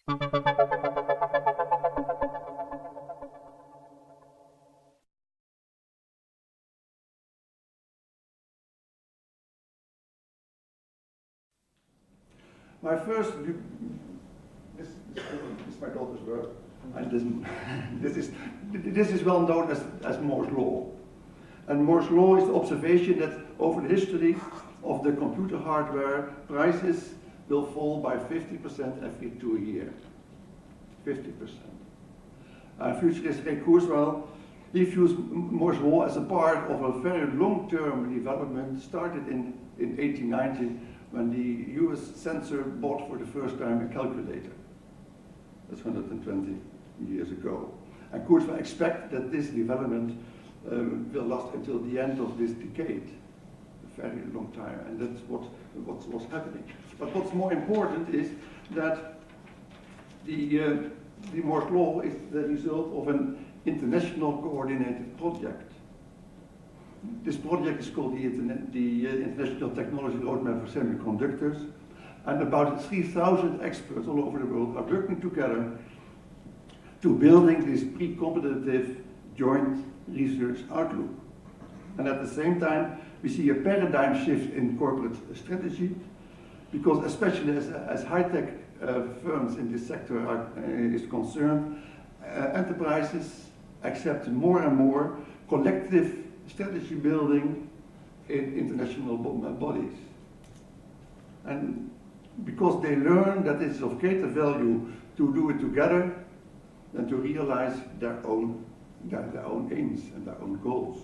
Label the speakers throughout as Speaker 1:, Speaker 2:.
Speaker 1: My first, this is my daughter's work, and this is well known as Moore's law. And Moore's law is the observation that over the history of the computer hardware, prices will fall by 50% every 2 years. 50%. Futurist Ray Kurzweil, he views Moore's law as a part of a very long-term development started in 1890 when the US censor bought for the first time a calculator. That's 120 years ago. And Kurzweil expects that this development will last until the end of this decade, a very long time, and that's what's happening. But what's more important is that the Moore's law is the result of an international coordinated project. This project is called the International Technology Roadmap for Semiconductors, and about 3,000 experts all over the world are working together to building this pre-competitive joint research outlook. And at the same time, we see a paradigm shift in corporate strategy, because especially as high-tech firms in this sector is concerned, enterprises accept more and more collective strategy building in international bodies. And because they learn that it's of greater value to do it together than to realize their own aims and their own goals.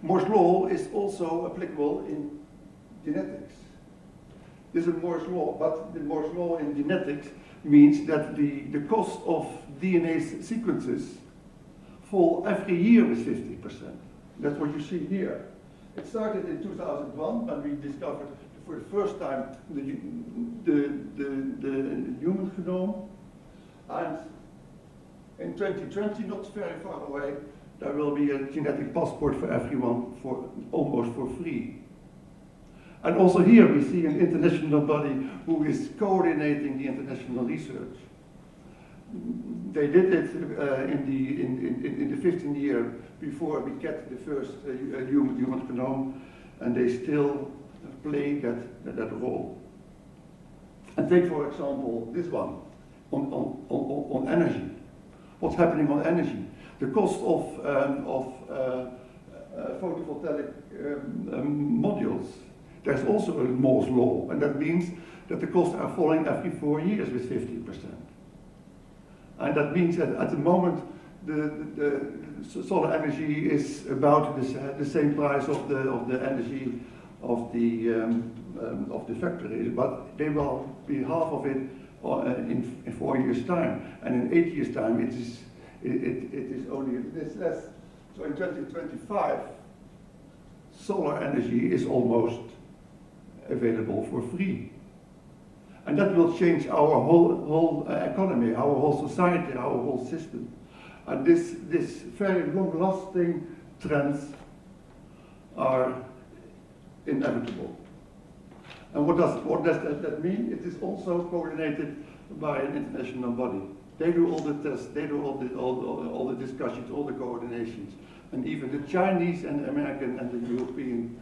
Speaker 1: Moore's law is also applicable in genetics. This is Moore's law, but the Moore's law in genetics means that the cost of DNA sequences fall every year with 50%. That's what you see here. It started in 2001 when we discovered for the first time the human genome, and in 2020, not very far away, there will be a genetic passport for everyone almost for free. And also here we see an international body who is coordinating the international research. They did it in the 15th year before we get the first human genome, and they still play that role. And take, for example, this one on energy. What's happening on energy? The cost of photovoltaic modules. There's also a Moore's law, and that means that the costs are falling every 4 years with 50%. And that means that at the moment the solar energy is about the same price of the energy of the factories, but they will be half of it in 4 years' time, and in 8 years' time it is only this less. So in 2025, solar energy is almost available for free. And that will change our whole economy, our whole society, our whole system. And this very long-lasting trends are inevitable. And what does that mean? It is also coordinated by an international body. They do all the tests, they do all the discussions, all the coordinations. And even the Chinese and the American and the European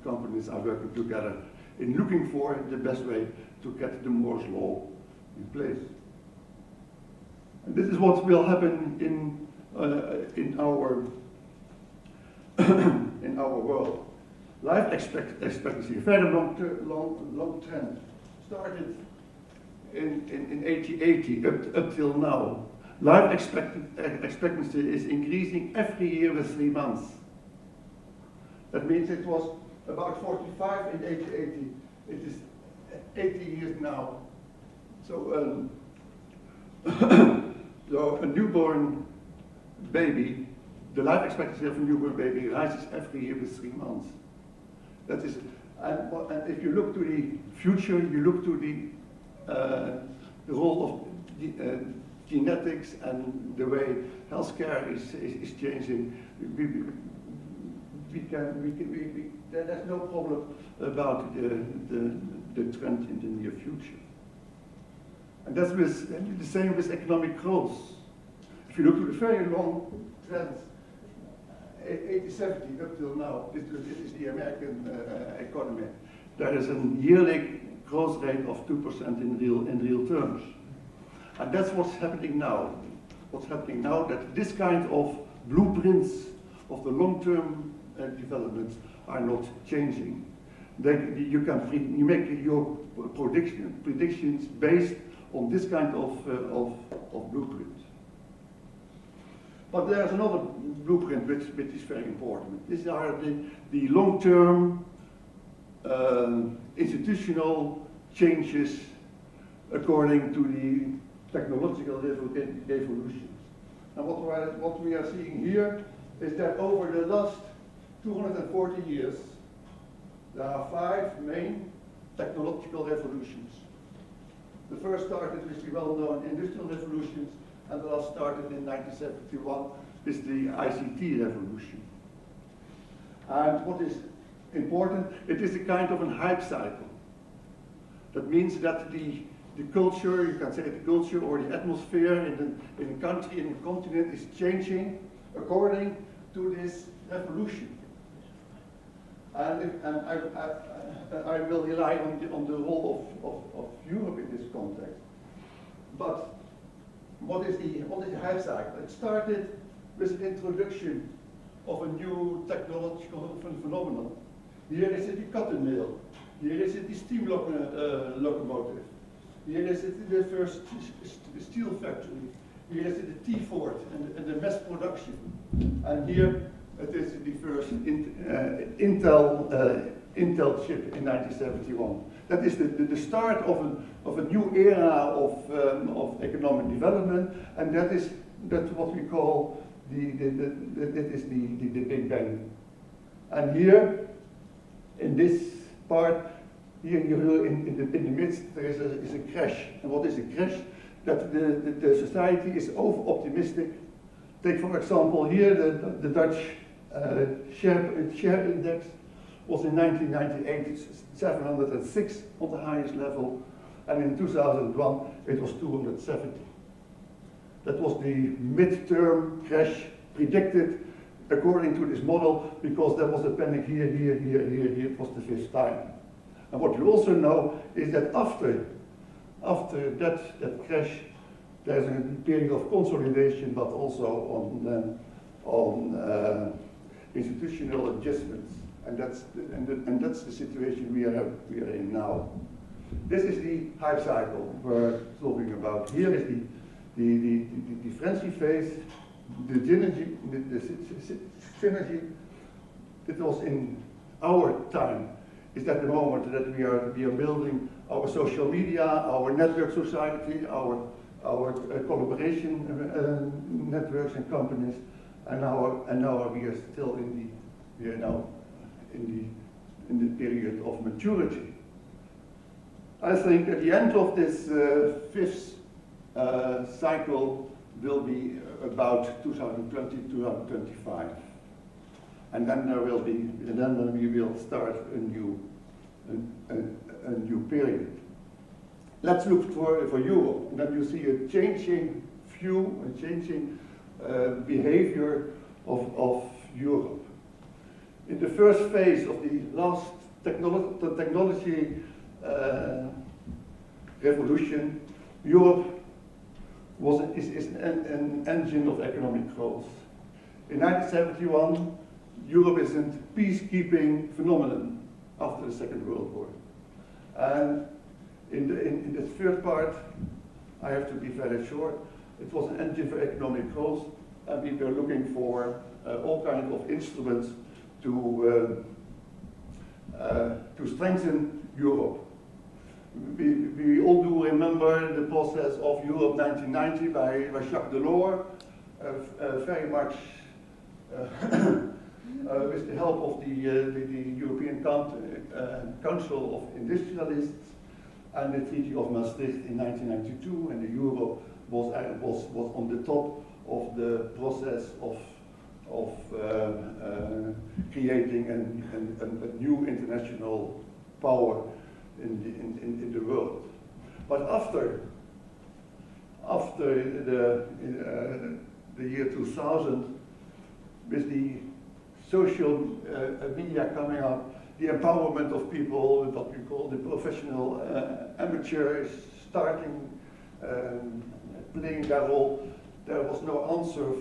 Speaker 1: companies are working together in looking for the best way to get the Moore's law in place. And this is what will happen in our in our world. Life expectancy, a very long trend, started in 1880 up till now. Life expectancy is increasing every year with 3 months. That means it was about 45 in 1880. It is 80 years now. So, so a newborn baby, the life expectancy of a newborn baby rises every year with 3 months. That is, and if you look to the future, you look to the role of genetics and the way healthcare is changing. There's no problem about the trend in the near future. And that's the same with economic growth. If you look at the very long trends, 1870 up till now, this is the American economy. There is a yearly growth rate of 2% in real terms. And that's what's happening now. What's happening now, that this kind of blueprints of the long-term developments are not changing. You make your predictions based on this kind of blueprint. But there's another blueprint which is very important. These are the long-term institutional changes according to the technological revolutions. And what we are seeing here is that over the last 240 years, there are 5 main technological revolutions. The first started with the well-known industrial revolutions, and the last started in 1971 with the ICT revolution. And what is important, it is a kind of a hype cycle. That means that the culture, you can say the culture or the atmosphere in a country, in a continent is changing according to this revolution. And I will rely on the role of Europe in this context. But what is the hype cycle? It started with the introduction of a new technological phenomenon. Here is it the cotton mill. Here is it the steam locomotive. Here is it the first steel factory. Here is it the tea fort and the mass production. And here it is the first Intel chip in 1971. That is the start of a new era of economic development, and that's what we call the Big Bang. And here, in this part, here in the midst, there is a crash. And what is a crash? That the society is over-optimistic. Take, for example, here the Dutch share index was in 1998 706 on the highest level, and in 2001 it was 270. That was the midterm crash predicted according to this model, because there was a panic here. It was the 5th time. And what you also know is that after that crash, there's a period of consolidation, but also on institutional adjustments, and that's the situation we are in now. This is the hype cycle we're talking about. Here is the frenzy phase, the synergy. It was in our time. Is that the moment that we are building our social media, our network society, our collaboration networks and companies, and now we are still in the period of maturity. I think at the end of this 5th cycle will be about 2020, 2025, and then we will start a new period. Let's look for Europe. And then you see a changing view, a changing behavior of Europe. In the first phase of the last technology revolution, Europe is an engine of economic growth. In 1971, Europe is a peacekeeping phenomenon after the Second World War. And in the third part, I have to be very short, it was an engine for economic growth, and we were looking for all kinds of instruments to strengthen Europe. We all do remember the process of Europe 1990 by Jacques Delors, very much with the help of the European Council of Industrialists and the Treaty of Maastricht in 1992, and the euro was on the top of the process of creating a new international power in the world. But after after the year 2000, with the social media coming up, the empowerment of people, what we call the professional amateurs, starting playing their role. There was no answer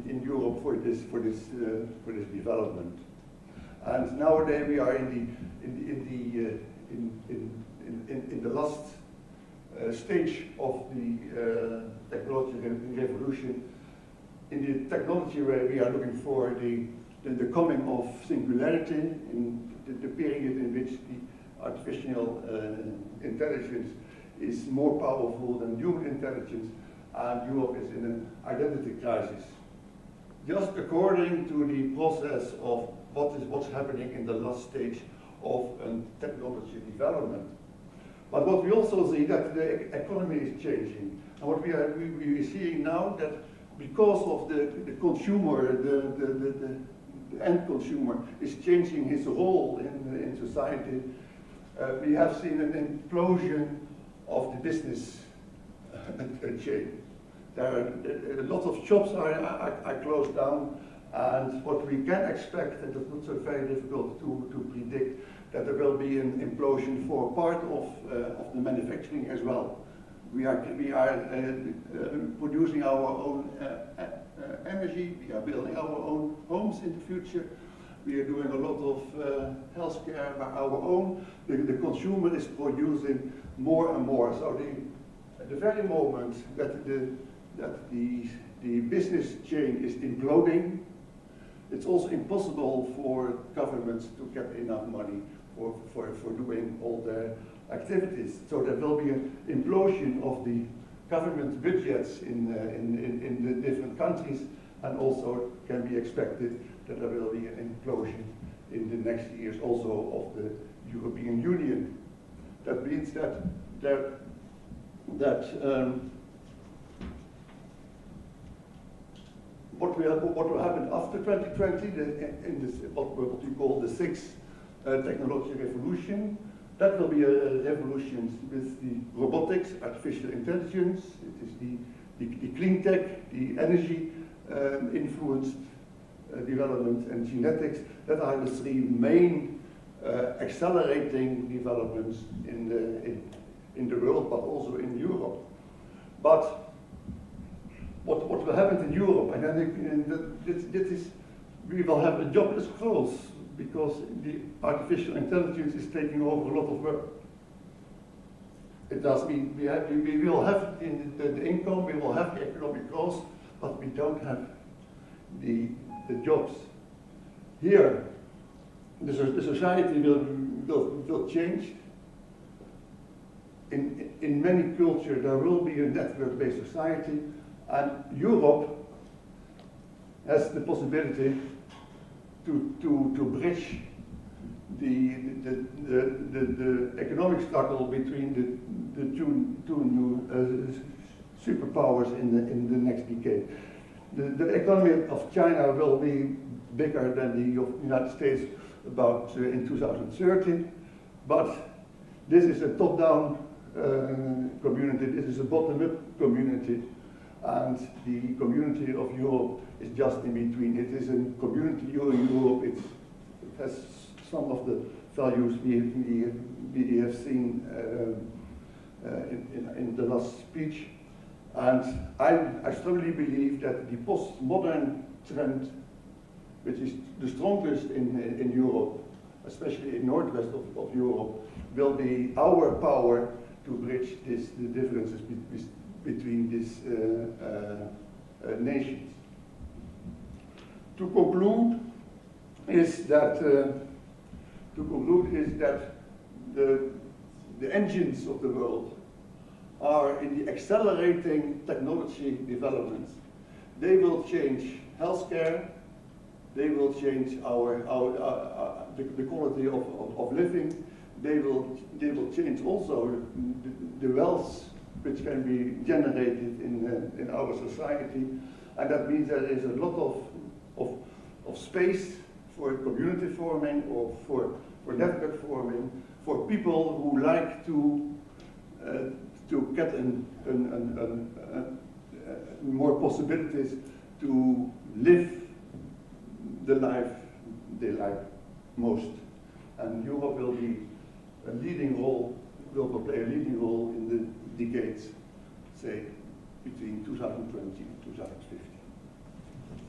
Speaker 1: in Europe for this development. And nowadays we are in the last stage of the technology revolution. In the technology where we are looking for the coming of singularity, in the period in which the artificial intelligence is more powerful than human intelligence, and Europe is in an identity crisis. Just according to the process of what's happening in the last stage of technology development. But what we also see that the economy is changing. And what we are seeing now that because of the consumer, the end consumer is changing his role in society, we have seen an implosion of the business chain. There are a lot of shops are closed down, and what we can expect, and it's not so very difficult to predict, that there will be an implosion for part of the manufacturing as well. We are producing our own energy, we are building our own homes in the future, we are doing a lot of healthcare by our own. The consumer is producing more and more. So at the very moment that the business chain is imploding, it's also impossible for governments to get enough money for doing all their activities. So there will be an implosion of the government budgets in the different countries, and also can be expected that there will be an implosion in the next years also of the European Union. That means that what will happen after 2020 in this, what we call the sixth technology revolution, that will be a revolution with the robotics, artificial intelligence, it is the clean tech, the energy influenced development, and genetics. That are the three main accelerating developments in the world, but also in Europe. But what will happen in Europe? And then this is, we will have a jobless growth because the artificial intelligence is taking over a lot of work. It does mean we will have the income, we will have the economic growth, but we don't have the jobs. Here, the society will change. In many cultures, there will be a network-based society, and Europe has the possibility to bridge the economic struggle between the two new superpowers in the next decade. The economy of China will be bigger than the of the United States about in 2030, but this is a top-down community, this is a bottom-up community, and the community of Europe is just in between. It is a community in Europe, it has some of the values we have seen in the last speech. And I strongly believe that the postmodern trend, which is the strongest in Europe, especially in northwest of Europe, will be our power to bridge the differences between these nations. To conclude is that the engines of the world are in the accelerating technology developments. They will change healthcare, they will change the quality of living, they will change also the wealth which can be generated in our society, and that means there is a lot of space for community forming or for network forming, for people who like to to get more possibilities to live the life they like most. And Europe will be a leading role, will play a leading role in the decades, say, between 2020 and 2050.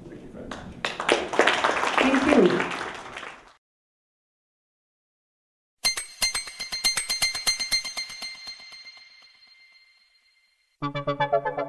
Speaker 1: Thank you very much.
Speaker 2: Thank you.